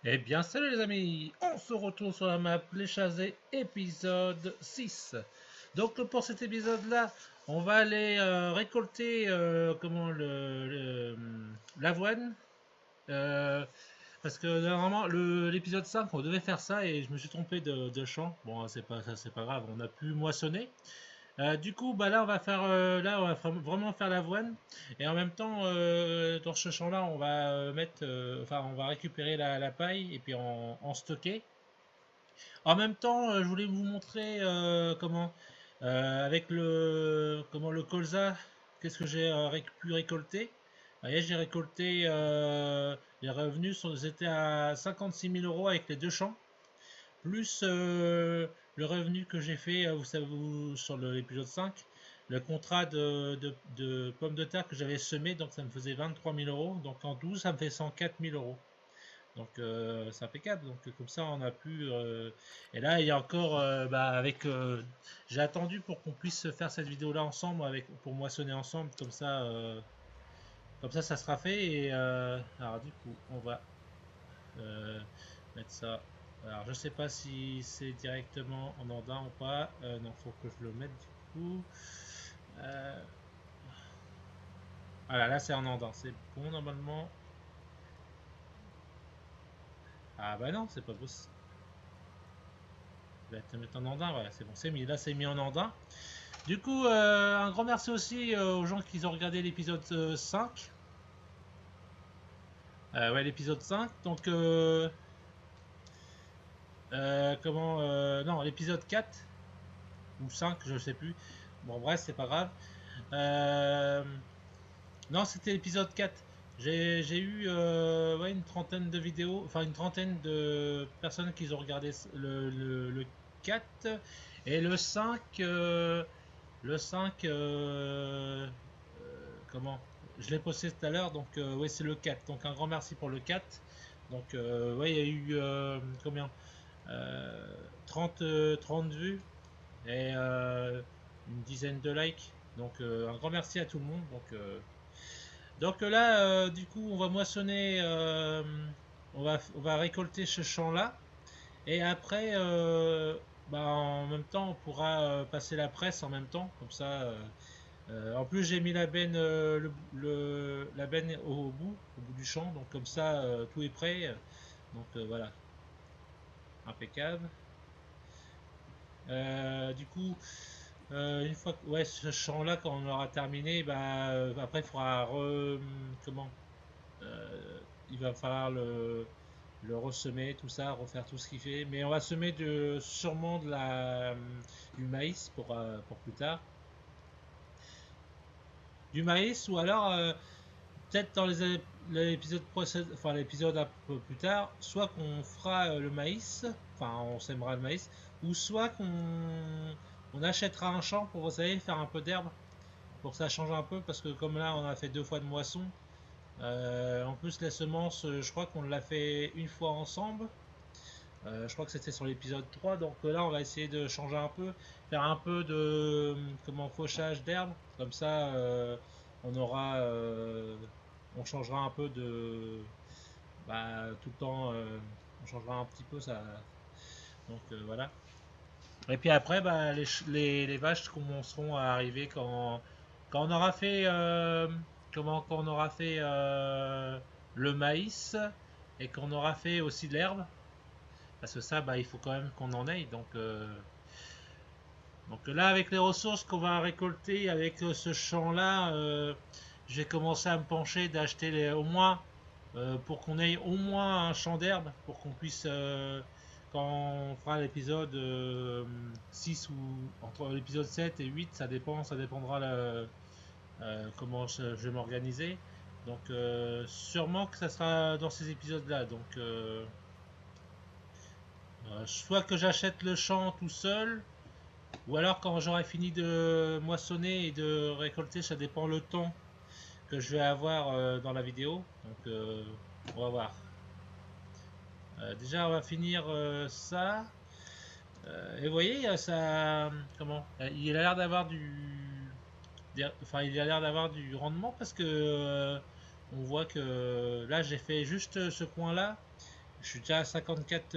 Eh bien, salut les amis, on se retrouve sur la map Les Chazés, épisode 6. Donc pour cet épisode-là, on va aller récolter l'avoine. euh, Parce que normalement, l'épisode 5, on devait faire ça et je me suis trompé de champ. Bon, c'est pas grave, on a pu moissonner. Du coup, bah là, on va vraiment faire l'avoine. Et en même temps, dans ce champ-là, on va on va récupérer la paille et puis en stocker. En même temps, je voulais vous montrer avec le colza, qu'est-ce que j'ai pu récolter. Vous voyez, j'ai récolté les étaient à 56 000 € avec les deux champs plus le revenu que j'ai fait, vous savez, sur l'épisode 5, le contrat de pommes de terre que j'avais semé, donc ça me faisait 23 000 €. Donc en 12, ça me fait 104 000 €. Donc c'est impeccable. Donc comme ça, on a pu. Et là, il y a encore. J'ai attendu pour qu'on puisse faire cette vidéo-là ensemble, pour moissonner ensemble. Comme ça, ça sera fait. Et alors du coup, on va euh, mettre ça. Alors, je sais pas si c'est directement en andin ou pas. Non, faut que je le mette du coup. Euh, voilà, là c'est en andin. C'est bon normalement. Ah bah non, c'est pas possible. Je vais te mettre en andin. Voilà, c'est bon, c'est mis. Là, c'est mis en andin. Du coup, un grand merci aussi aux gens qui ont regardé l'épisode 5. Ouais, l'épisode 5. Donc, non, l'épisode 4 ou 5, je sais plus. Bon, bref, c'est pas grave. Euh, Non, c'était l'épisode 4. J'ai eu ouais, une trentaine de vidéos, enfin une trentaine de personnes qui ont regardé le 4 et le 5. Le 5, comment je l'ai posté tout à l'heure, donc ouais, c'est le 4. Donc un grand merci pour le 4. Donc ouais, il y a eu combien 30, 30 vues et une dizaine de likes. Donc un grand merci à tout le monde. Donc là, du coup, on va moissonner, on va récolter ce champ-là. Et après, en même temps, on pourra passer la presse en même temps. Comme ça, en plus, j'ai mis la benne, la benne au bout du champ. Donc comme ça, tout est prêt. Donc voilà, impeccable. Du coup, une fois que ouais, ce champ-là, quand on aura terminé, après, il faudra comment euh, il va falloir le ressemer, tout ça, refaire tout ce qu'il fait. Mais on va semer sûrement du maïs pour plus tard. Du maïs ou alors peut-être dans l'épisode précédent, enfin l'épisode un peu plus tard, soit qu'on fera le maïs, enfin on sèmera le maïs, ou soit qu'on achètera un champ pour, vous savez, faire un peu d'herbe, pour que ça change un peu, parce que comme là on a fait 2 fois de moisson, en plus les semences, je crois qu'on l'a fait une fois ensemble, je crois que c'était sur l'épisode 3, donc là on va essayer de changer un peu, faire un peu de fauchage d'herbe, comme ça on aura on changera un peu tout le temps, on changera un petit peu ça. Donc voilà. Et puis après, les vaches commenceront à arriver quand on aura fait quand on aura fait le maïs et qu'on aura fait aussi de l'herbe. Parce que ça, il faut quand même qu'on en ait. Donc là, avec les ressources qu'on va récolter avec ce champ-là, j'ai commencé à me pencher d'acheter au moins pour qu'on ait au moins un champ d'herbe pour qu'on puisse quand on fera l'épisode 6 ou entre l'épisode 7 et 8, ça dépendra comment je vais m'organiser. Donc sûrement que ça sera dans ces épisodes-là. Donc soit que j'achète le champ tout seul, ou alors quand j'aurai fini de moissonner et de récolter, ça dépend le temps que je vais avoir dans la vidéo. Donc on va voir. Déjà on va finir ça. Et vous voyez, ça, il a l'air d'avoir il a l'air d'avoir du rendement parce que on voit que là j'ai fait juste ce coin là. Je suis déjà à 54,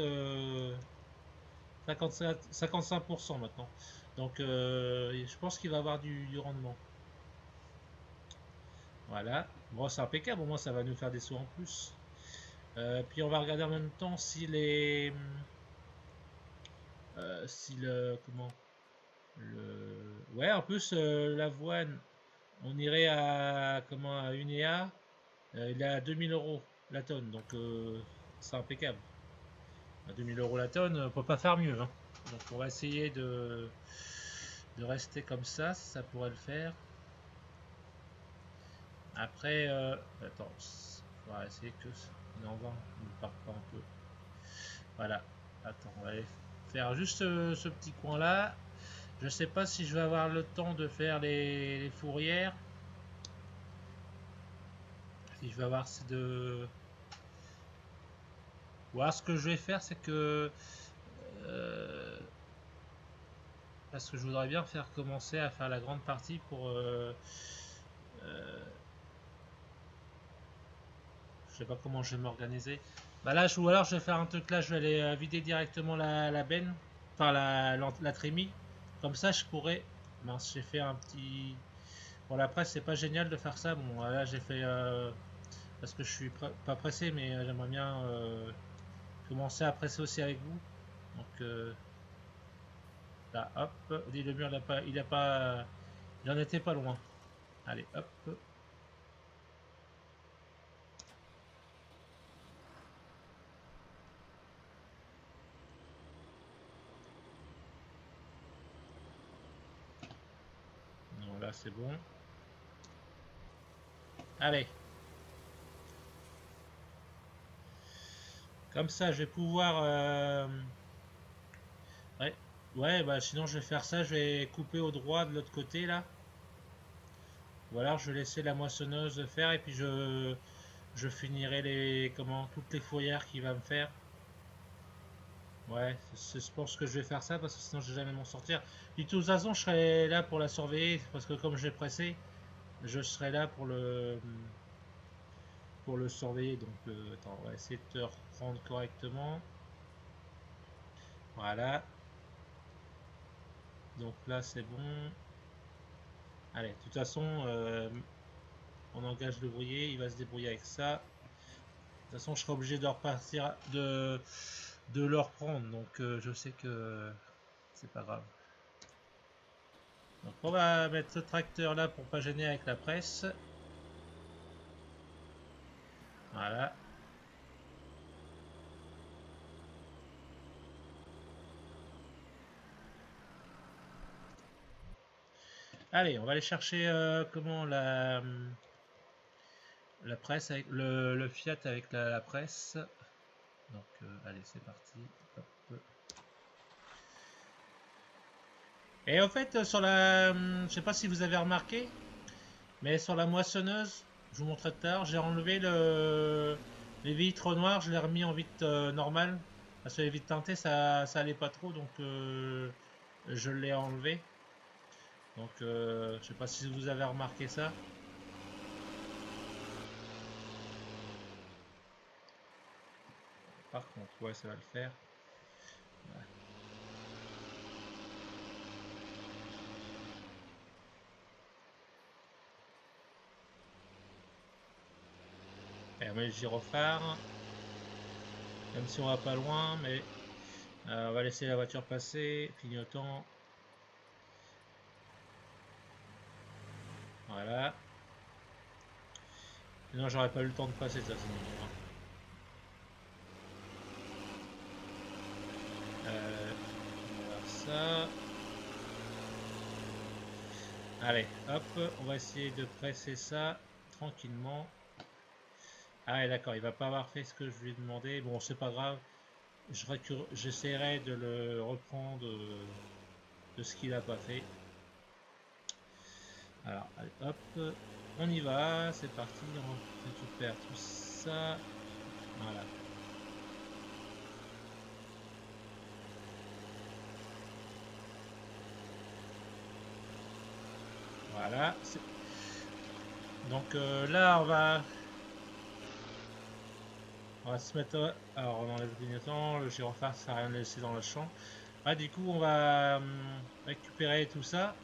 55% maintenant. Donc je pense qu'il va avoir du rendement. Voilà. Bon, c'est impeccable, au moins ça va nous faire des sous en plus. Puis on va regarder en même temps si les... si le... Comment ouais, en plus l'avoine, on irait à... Comment, à Unéa. Il est à 2000 euros la tonne, donc c'est impeccable. À 2000 euros la tonne, on peut pas faire mieux. Hein. Donc on va essayer de rester comme ça, si ça pourrait le faire. Après, attends, on va essayer que l'envoi ne parte pas un peu. Voilà, attends, on va aller faire juste ce petit coin là. Je sais pas si je vais avoir le temps de faire les fourrières. Si je vais avoir de... Ou alors ce que je vais faire, c'est que... parce que je voudrais bien faire commencer à faire la grande partie pour... je sais pas comment je vais m'organiser. Bah là, ou alors je vais faire un truc là, je vais aller vider directement la benne. Enfin, la trémie. Comme ça, je pourrais... Mince, j'ai fait un petit... Bon, la presse, c'est pas génial de faire ça. Bon, là, j'ai fait... parce que je suis pas pressé, mais j'aimerais bien commencer à presser aussi avec vous. Donc, là, hop. Dit le mur, il a pas... Il en était pas loin. Allez, hop. Non, là, c'est bon. Allez. Comme ça, je vais pouvoir... Ouais. Ouais, bah sinon je vais faire ça, je vais couper au droit de l'autre côté là. Ou alors je vais laisser la moissonneuse faire et puis je finirai toutes les fourrières qu'il va me faire. Ouais, je pense que je vais faire ça parce que sinon je vais jamais m'en sortir. De toute façon, je serai là pour la surveiller parce que comme j'ai pressé, je serai là pour le surveiller. Donc attends, on va essayer de te reprendre correctement. Voilà. Donc là c'est bon. Allez, de toute façon, on engage l'ouvrier, il va se débrouiller avec ça. De toute façon, je serai obligé de repartir, de le reprendre, donc je sais que c'est pas grave. Donc on va mettre ce tracteur là pour pas gêner avec la presse. Voilà. Allez, on va aller chercher comment la presse avec le Fiat avec la presse. Donc allez, c'est parti. Hop. Et en fait, sur la, je sais pas si vous avez remarqué, mais sur la moissonneuse, je vous montrerai tout à l'heure, j'ai enlevé les vitres noires, je les ai remis en vitre normale. Parce que les vitres teintées, ça allait pas trop, donc je l'ai enlevé. Donc je sais pas si vous avez remarqué ça. Par contre, ouais, ça va le faire. Ouais. Et on met le gyrophare. Même si on va pas loin, mais on va laisser la voiture passer, clignotant. Voilà. Sinon j'aurais pas eu le temps de passer de toute façon. On va voir ça. Allez, hop, on va essayer de presser ça tranquillement. Ah ouais, d'accord, il va pas avoir fait ce que je lui ai demandé. Bon, c'est pas grave. J'essaierai de le reprendre de ce qu'il a pas fait. Alors, allez, hop, on y va, c'est parti. On récupère tout ça. Voilà. Voilà. Donc là, On va se mettre. Alors on enlève le clignotant, le gyrophare ça sert à rien de le laisser dans le champ. Ah, du coup on va récupérer tout ça.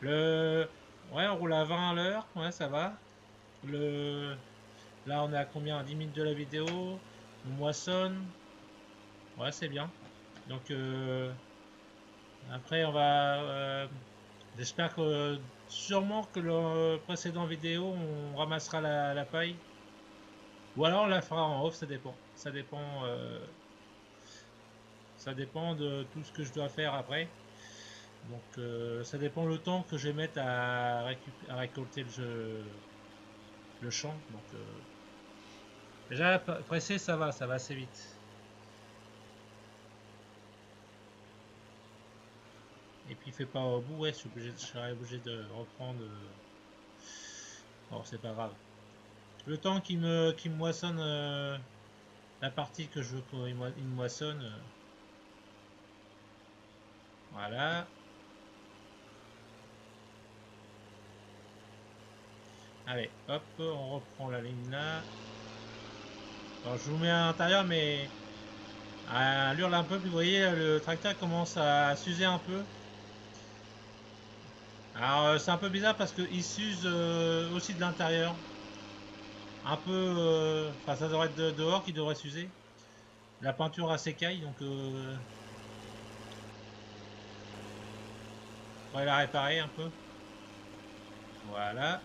Ouais, on roule à 20 à l'heure, ouais ça va. Là on est à combien? 10 minutes de la vidéo. On moissonne. Ouais c'est bien. Donc après on va. J'espère que sûrement que le précédent vidéo on ramassera la paille. Ou alors on la fera en off, ça dépend. Ça dépend de tout ce que je dois faire après. Donc ça dépend le temps que je vais mettre à récolter le champ. Donc déjà pressé ça va assez vite. Et puis il fait pas au bout, ouais, je serais obligé de reprendre. Bon c'est pas grave. Le temps qu'il me moissonne la partie que je veux qu'il me moissonne. Voilà. Allez, hop, on reprend la ligne là. Alors je vous mets à l'intérieur, mais à l'hurle un peu, puis vous voyez, le tracteur commence à s'user un peu. Alors c'est un peu bizarre parce qu'il s'use aussi de l'intérieur. Un peu, enfin ça devrait être dehors qui devrait s'user. La peinture a s'écaille, donc on va la réparer un peu. Voilà.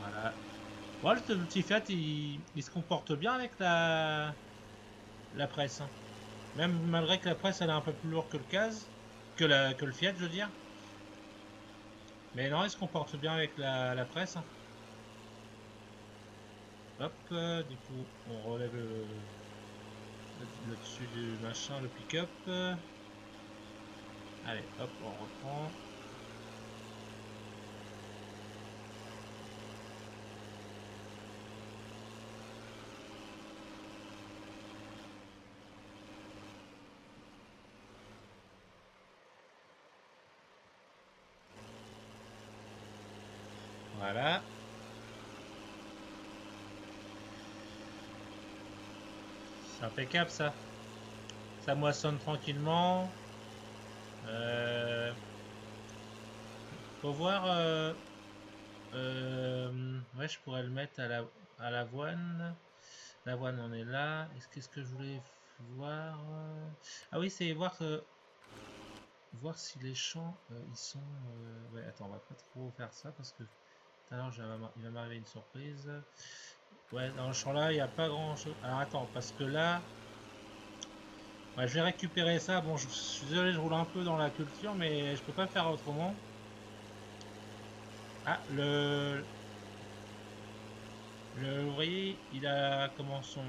Voilà. Voilà, le petit Fiat, il se comporte bien avec la presse. Hein. Même malgré que la presse elle est un peu plus lourde que le CAS, que le Fiat, je veux dire. Mais non, il se comporte bien avec la presse. Hein. Hop, du coup, on relève le dessus du machin, le pick-up. Allez, hop, on reprend. Voilà. C'est impeccable ça. Ça moissonne tranquillement. Faut voir. Ouais, je pourrais le mettre à l'avoine. L'avoine, on est là. Qu'est-ce que je voulais voir? Ah oui, c'est voir si les champs ils sont. Ouais, attends, on va pas trop faire ça parce que tout à l'heure il va m'arriver une surprise. Ouais, dans le champ là, il n'y a pas grand chose. Alors attends, parce que là, ouais, je vais récupérer ça. Bon, je suis désolé, je roule un peu dans la culture, mais je peux pas faire autrement. Ah, vous voyez, il a comment son.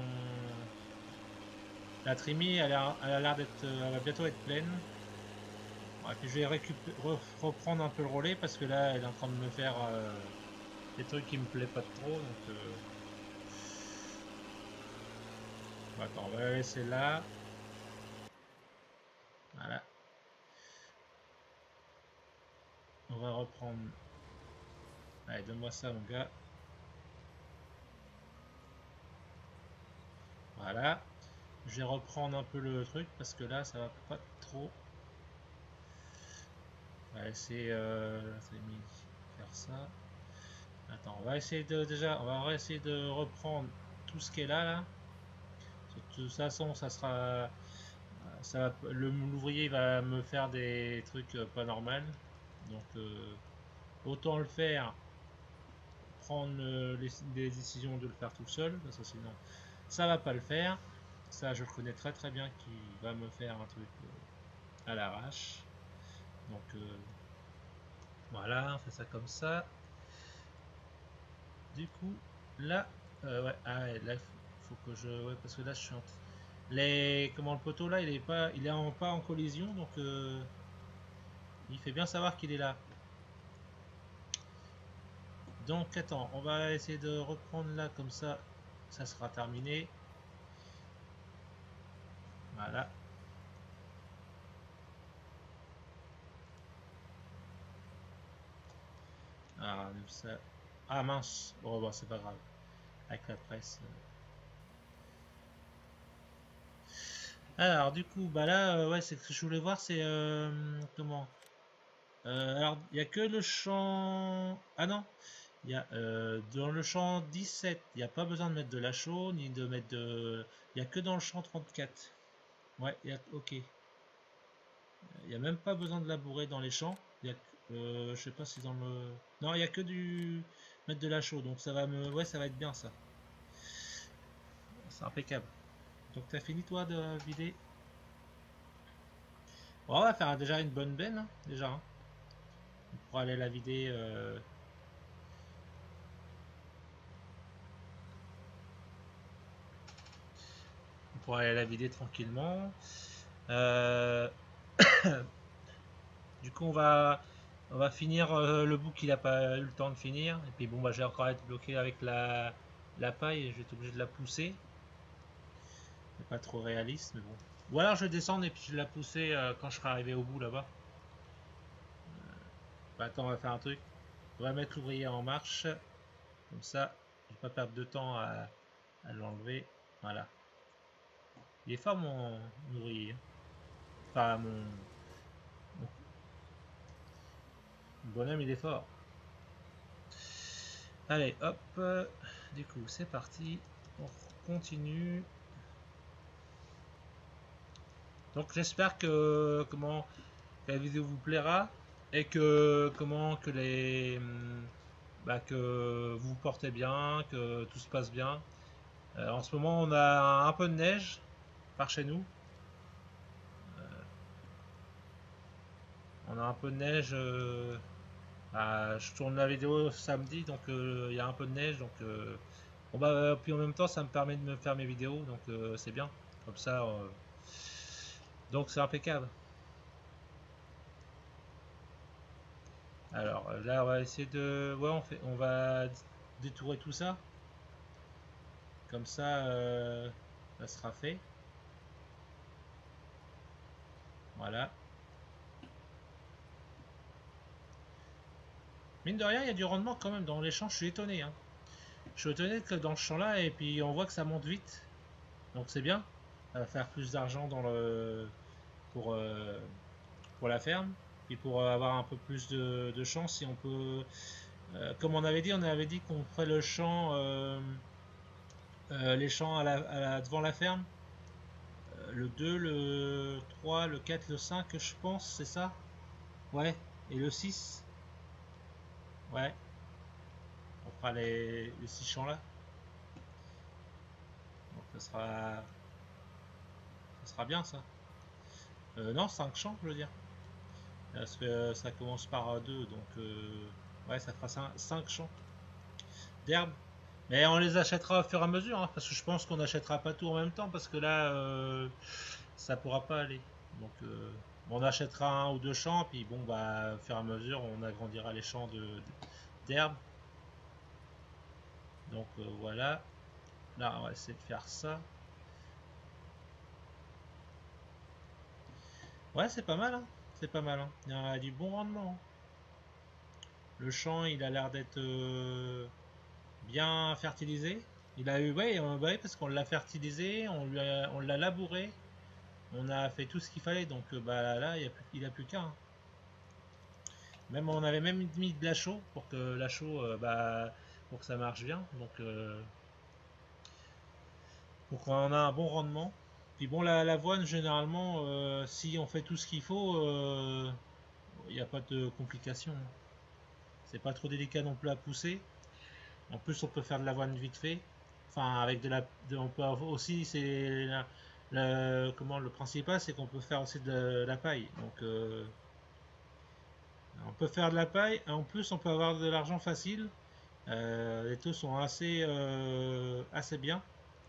La trimie, elle a l'air d'être. Elle va bientôt être pleine. Ouais, puis je vais reprendre un peu le relais parce que là, elle est en train de me faire des trucs qui me plaisent pas trop. Donc, attends, on va la laisser là. Voilà. On va reprendre. Allez, donne-moi ça, mon gars. Voilà. Je vais reprendre un peu le truc parce que là, ça va pas trop. On va essayer faire ça. Attends, on va essayer on va essayer de reprendre tout ce qui est là. De toute façon, ça sera, l'ouvrier va me faire des trucs pas normaux. Donc, autant le faire, prendre les décisions de le faire tout seul, parce que sinon, ça va pas le faire. Ça, je le connais très très bien qui va me faire un truc à l'arrache. Donc, voilà, on fait ça comme ça. Du coup, là, ouais, là, faut que je, ouais, parce que là, je suis comment le poteau là, il est pas, pas en collision, donc il fait bien savoir qu'il est là. Donc, attends, on va essayer de reprendre là, comme ça sera terminé. Voilà. comme ça. Ah mince, bon, bon c'est pas grave. Avec la presse. Alors du coup, bah là, ouais, c'est ce que je voulais voir, c'est comment. Alors, il n'y a que le champ. Ah non, il y a dans le champ 17, il n'y a pas besoin de mettre de la chaux ni de mettre de. Il n'y a que dans le champ 34. Ouais, ok. Il n'y a même pas besoin de labourer dans les champs. Il y a, je sais pas si dans le. Non, il n'y a que du mettre de la chaux, donc ça va me. Ouais, ça va être bien ça. C'est impeccable. Donc t'as fini toi de vider. Bon, on va faire déjà une bonne benne, hein, déjà. Hein. On pourra aller la vider. On pourra aller la vider tranquillement. Euh, Du coup, on va finir le bout qu'il n'a pas eu le temps de finir. Et puis bon, bah, j'ai encore être bloqué avec la paille et je vais être obligé de la pousser. C'est pas trop réaliste, mais bon. Ou alors je vais descendre et puis je vais la pousser quand je serai arrivé au bout là-bas. Bah, attends, on va faire un truc. On va mettre l'ouvrier en marche. Comme ça, je vais pas perdre de temps à l'enlever. Voilà. Il est fort mon ouvrier. Enfin, mon bonhomme, il est fort. Allez, hop. Du coup, c'est parti. On continue. Donc j'espère que la vidéo vous plaira et que que vous vous portez bien, que tout se passe bien. En ce moment, on a un peu de neige par chez nous. On a un peu de neige. Je tourne la vidéo samedi, donc il y a un peu de neige. Donc, bon, bah, puis en même temps, ça me permet de me faire mes vidéos, donc c'est bien. Comme ça, donc c'est impeccable. Alors là, on va essayer de, ouais, on va détourer tout ça. Comme ça, ça sera fait. Voilà. Mine de rien, il y a du rendement quand même dans les champs. Je suis étonné. Hein. Je suis étonné que dans ce champ-là, et puis on voit que ça monte vite. Donc c'est bien. Ça va faire plus d'argent pour, euh, pour la ferme. Puis pour avoir un peu plus de chance, si on peut. Comme on avait dit qu'on ferait le champ, les champs devant la ferme. Le 2, le 3, le 4, le 5, je pense, c'est ça? Ouais. Et le 6? Ouais. On fera les 6 champs là. Donc ça sera bien ça. Non, 5 champs, je veux dire. Parce que ça commence par 2, donc ouais, ça fera 5 champs d'herbe. Mais on les achètera au fur et à mesure, hein, parce que je pense qu'on n'achètera pas tout en même temps, parce que là, ça pourra pas aller. Donc, on achètera un ou deux champs, puis bon, bah, au fur et à mesure, on agrandira les champs d'herbe. Donc voilà. Là, on va essayer de faire ça. Ouais, c'est pas mal, hein. C'est pas mal, hein. Il y a du bon rendement. Hein. Le champ, il a l'air d'être bien fertilisé. Il a eu, ouais, ouais, parce qu'on l'a fertilisé, on l'a labouré, on a fait tout ce qu'il fallait, donc bah là, il a plus qu'à. Hein. Même on avait même mis de la chaux pour que la chaux, bah, pour que ça marche bien, donc pour qu'on a un bon rendement. Puis bon, l'avoine généralement, si on fait tout ce qu'il faut, il n'y a pas de complications. Hein. C'est pas trop délicat non plus à pousser. En plus, on peut faire de l'avoine vite fait. Enfin, avec on peut aussi, c'est comment le principal, c'est qu'on peut faire aussi de la paille. Donc, on peut faire de la paille. En plus, on peut avoir de l'argent facile. Les taux sont assez bien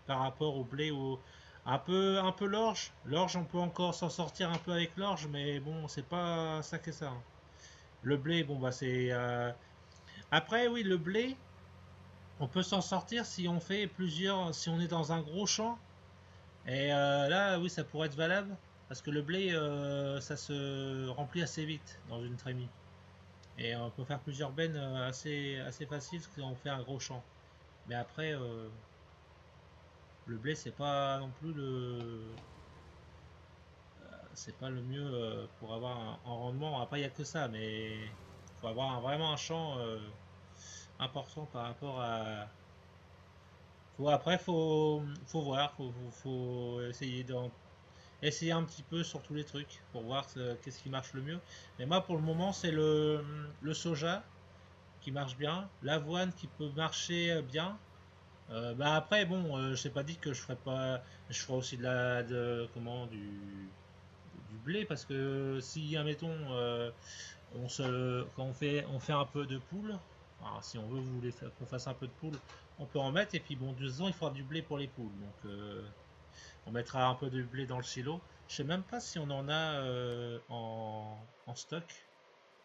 par rapport au blé ou un peu l'orge. L'orge, on peut encore s'en sortir un peu avec l'orge, mais bon, c'est pas ça que ça. Hein. Le blé, bon bah c'est. Après, oui, le blé, on peut s'en sortir si on fait plusieurs, si on est dans un gros champ. Et là, oui, ça pourrait être valable parce que le blé, ça se remplit assez vite dans une trémie. Et on peut faire plusieurs bennes assez faciles si on fait un gros champ. Mais après, le blé, c'est pas le mieux pour avoir un rendement. Après, il n'y a que ça, mais il faut avoir vraiment un champ important par rapport à. Après, faut voir, faut essayer un petit peu sur tous les trucs pour voir qu'est-ce qui marche le mieux. Mais moi, pour le moment, c'est le soja qui marche bien, l'avoine qui peut marcher bien. Bah après, bon, je t'ai pas dit que je ferai aussi du blé parce que si, admettons, quand on fait un peu de poule, alors, si on veut qu'on fasse un peu de poule, on peut en mettre et puis bon, 2 ans, il faudra du blé pour les poules. Donc, on mettra un peu de blé dans le silo. Je sais même pas si on en a en stock.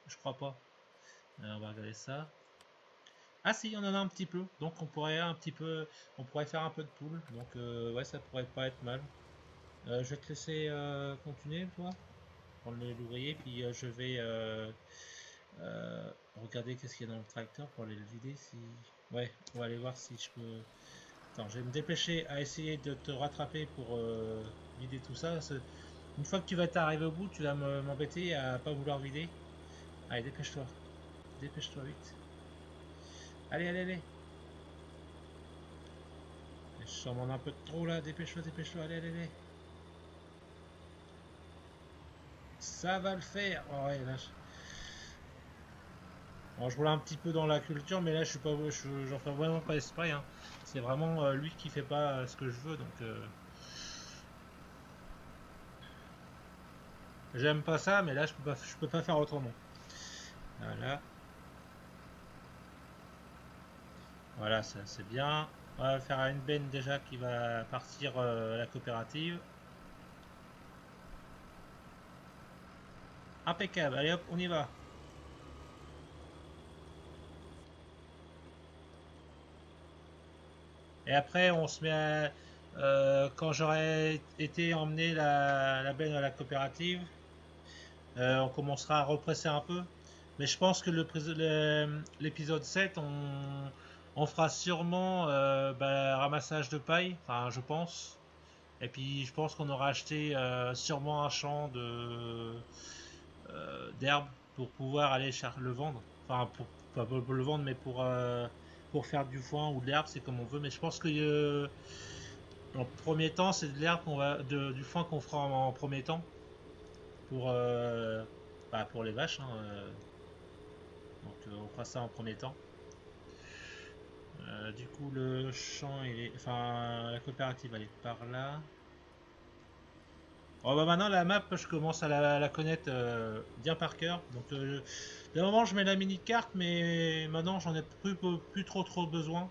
Je crois pas. On va regarder ça. Ah si, on en a un petit peu. Donc on pourrait faire un peu de poule. Donc ouais, ça pourrait pas être mal. Je vais te laisser continuer, toi, prendre l'ouvrier, puis je vais regarder qu'est-ce qu'il y a dans le tracteur pour aller le vider. Si, ouais, on va aller voir si je peux. Attends, je vais me dépêcher à essayer de te rattraper pour vider tout ça. Une fois que tu vas t'arriver au bout, tu vas m'embêter à pas vouloir vider. Allez, dépêche-toi. Dépêche-toi vite. Allez, allez, allez. Je t'en demande un peu de trop là. Dépêche-toi, dépêche-toi. Allez, allez, allez. Ça va le faire. Oh, ouais, là, bon, je roule un petit peu dans la culture, mais là, j'en fais vraiment pas exprès. Hein. C'est vraiment lui qui fait pas ce que je veux, donc j'aime pas ça, mais là, je peux pas faire autrement. Voilà, voilà, ça c'est bien. On va faire une benne déjà qui va partir à la coopérative. Impeccable. Allez hop, on y va. Et après, on se met quand j'aurai été emmener la benne à la coopérative, on commencera à represser un peu. Mais je pense que l'épisode 7, on fera sûrement ramassage de paille, enfin je pense. Et puis je pense qu'on aura acheté sûrement un champ d'herbe pour pouvoir aller le vendre. Enfin, pas pour le vendre, mais pour faire du foin ou de l'herbe, c'est comme on veut. Mais je pense que en premier temps, c'est de l'herbe du foin qu'on fera en premier temps pour, pour les vaches. Hein, donc on fera ça en premier temps. Du coup, le champ, enfin, la coopérative, elle est par là. Oh, bah maintenant, la map, je commence à la connaître bien par cœur. Donc, de moment, je mets la mini-carte, mais maintenant, j'en ai plus trop besoin.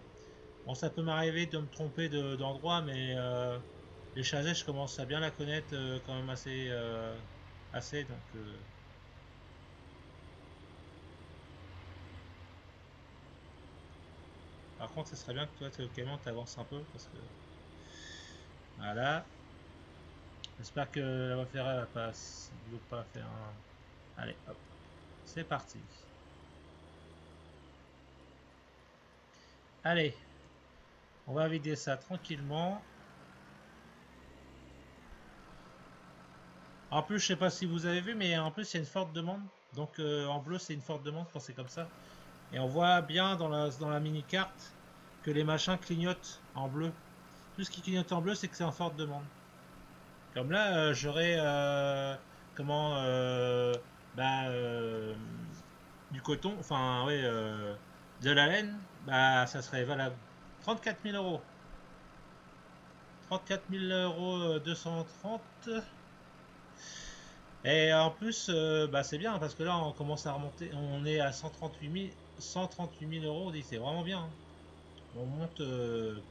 Bon, ça peut m'arriver de me tromper d'endroit, mais les chazets, je commence à bien la connaître quand même assez. Donc, par contre, ce serait bien que toi, Clément, t'avances un peu parce que voilà. J'espère que la voie ferrée va pas, ne veut pas faire un. Allez, hop, c'est parti. Allez, on va vider ça tranquillement. En plus, je sais pas si vous avez vu, mais en plus, il y a une forte demande. Donc, en bleu, c'est une forte demande quand c'est comme ça. Et on voit bien dans la mini-carte que les machins clignotent en bleu. Tout ce qui clignote en bleu, c'est que c'est en forte demande. Comme là, j'aurais comment bah, du coton, enfin ouais, de la laine, bah ça serait valable. 34 000 euros. 34 000 euros 230. Et en plus, bah c'est bien parce que là on commence à remonter, on est à 138 000 euros, c'est vraiment bien. Hein. On monte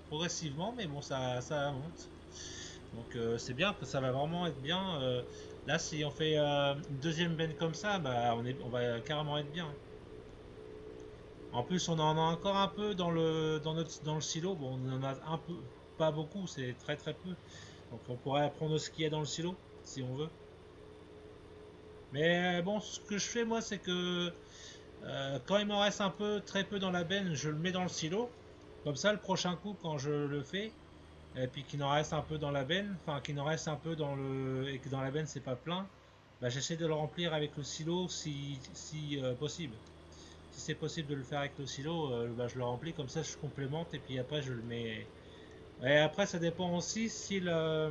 progressivement, mais bon ça monte. Donc c'est bien, que ça va vraiment être bien. Là, si on fait une deuxième benne comme ça, bah on va carrément être bien. En plus, on en a encore un peu dans le silo. Bon, on en a un peu, pas beaucoup, c'est très peu. Donc on pourrait prendre ce qu'il y a dans le silo, si on veut. Mais bon, ce que je fais moi, c'est que Quand il m'en reste un peu, très peu dans la benne, je le mets dans le silo. Comme ça, le prochain coup, quand je le fais, et puis qu'il en reste un peu dans la benne, enfin qu'il en reste un peu dans le, et que dans la benne c'est pas plein, bah, j'essaie de le remplir avec le silo si possible. Si c'est possible de le faire avec le silo, bah, je le remplis comme ça, je complémente et puis après je le mets. Et après ça dépend aussi si la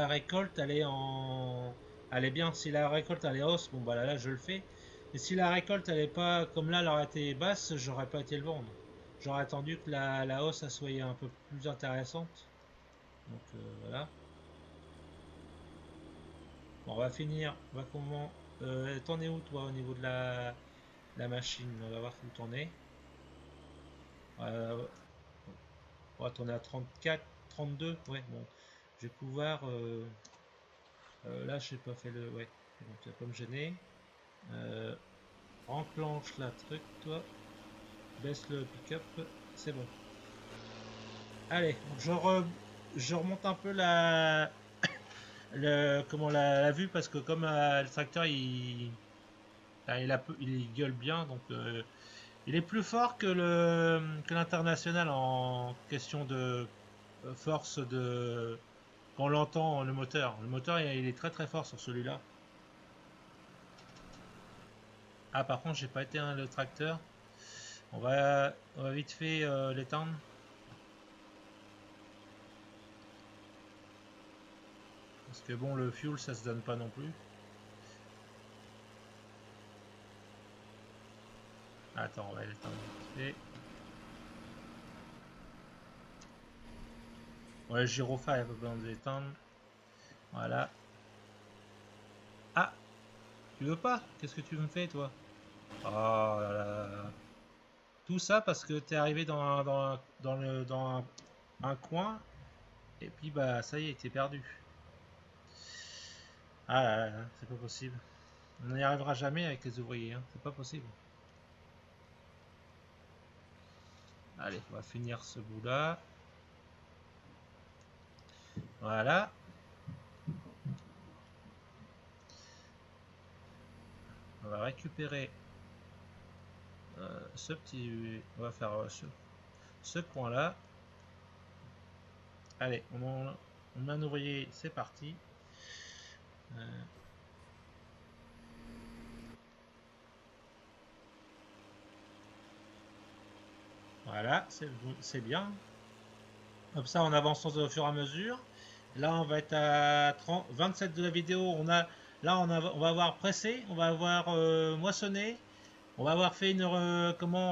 récolte elle est bien. Si la récolte elle est hausse, bon bah là je le fais. Et si la récolte elle est pas comme là, elle aurait été basse, j'aurais pas été le vendre. J'aurais attendu que la hausse elle soit un peu plus intéressante. Donc voilà. Bon, on va finir. On va comment. T'en es où toi au niveau de la machine? On va voir où t'en es. On va tourner à 34, 32. Ouais, bon. Je vais pouvoir. Là, j'ai pas fait le. Ouais, donc tu vas pas me gêner. Euh, Enclenche la truc, toi. Baisse le pick-up. C'est bon. Allez, je remonte un peu la vue parce que comme le tracteur il gueule bien, donc il est plus fort que l'international en question de force de quand on l'entend le moteur. Le moteur il est très très fort sur celui-là. Ah par contre j'ai pas éteint le tracteur. On va vite fait l'éteindre. Parce que bon le fuel ça se donne pas non plus. Attends on va l'éteindre vite fait. Ouais, le gyrophare, il a pas besoin de l'éteindre. Voilà. Ah, tu veux pas? Qu'est-ce que tu me fais, toi? Oh là là. Tout ça parce que t'es arrivé dans un coin et puis bah ça y est, t'es perdu. Ah là là, c'est pas possible. On n'y arrivera jamais avec les ouvriers, hein. C'est pas possible. Allez, on va finir ce bout-là. Voilà. On va récupérer ce petit. On va faire ce coin-là. Allez, on met un ouvrier, c'est parti. Euh, Voilà, c'est bien. Comme ça, on avance au fur et à mesure. Là, on va être à 27 de la vidéo. On va avoir pressé, on va avoir moissonné, on va avoir fait on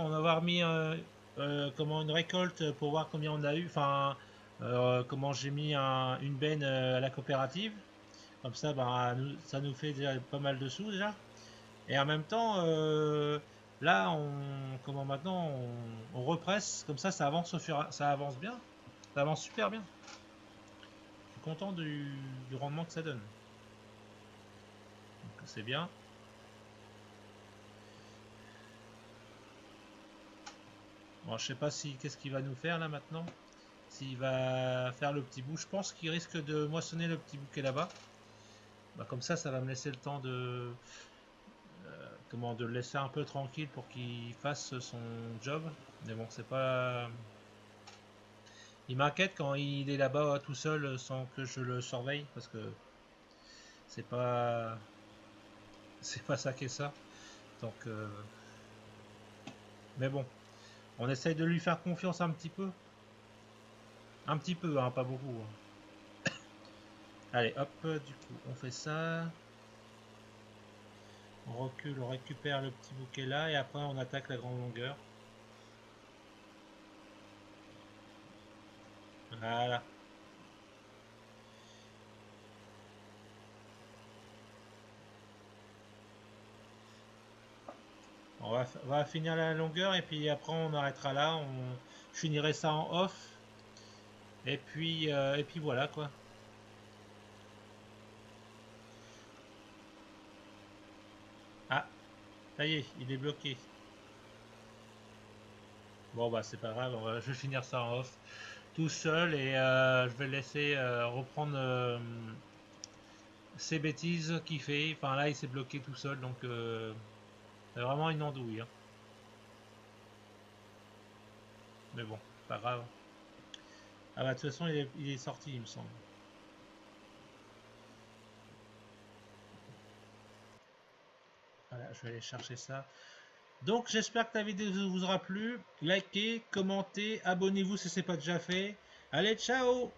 va avoir mis une récolte pour voir combien on a eu. Enfin, comment j'ai mis une benne à la coopérative. Comme ça, bah, ça nous fait déjà pas mal de sous déjà. Et en même temps, là, comment maintenant, on represse, comme ça avance ça avance bien, ça avance super bien. Je suis content du rendement que ça donne. Donc c'est bien. Bon, je sais pas si qu'est-ce qu'il va nous faire là maintenant. S'il va faire le petit bout, je pense qu'il risque de moissonner le petit bouquet là-bas. Bah, comme ça va me laisser le temps de le laisser un peu tranquille pour qu'il fasse son job. Mais bon, c'est pas. Il m'inquiète quand il est là-bas tout seul sans que je le surveille parce que c'est pas ça qui est ça. Donc mais bon, on essaye de lui faire confiance un petit peu, hein, pas beaucoup. Hein. Allez, hop, du coup, on fait ça. On recule, on récupère le petit bouquet là et après on attaque la grande longueur. Voilà. On va finir la longueur et puis après on arrêtera là. Je finirai ça en off. Et puis voilà quoi. Ah, ça y est, il est bloqué. Bon bah c'est pas grave, je vais finir ça en off tout seul et je vais le laisser reprendre ses bêtises qu'il fait. Enfin là il s'est bloqué tout seul donc C'est vraiment une andouille. Hein. Mais bon, pas grave. Ah bah de toute façon il est sorti il me semble. Voilà, je vais aller chercher ça. Donc j'espère que la vidéo vous aura plu. Likez, commentez, abonnez-vous si ce n'est pas déjà fait. Allez, ciao!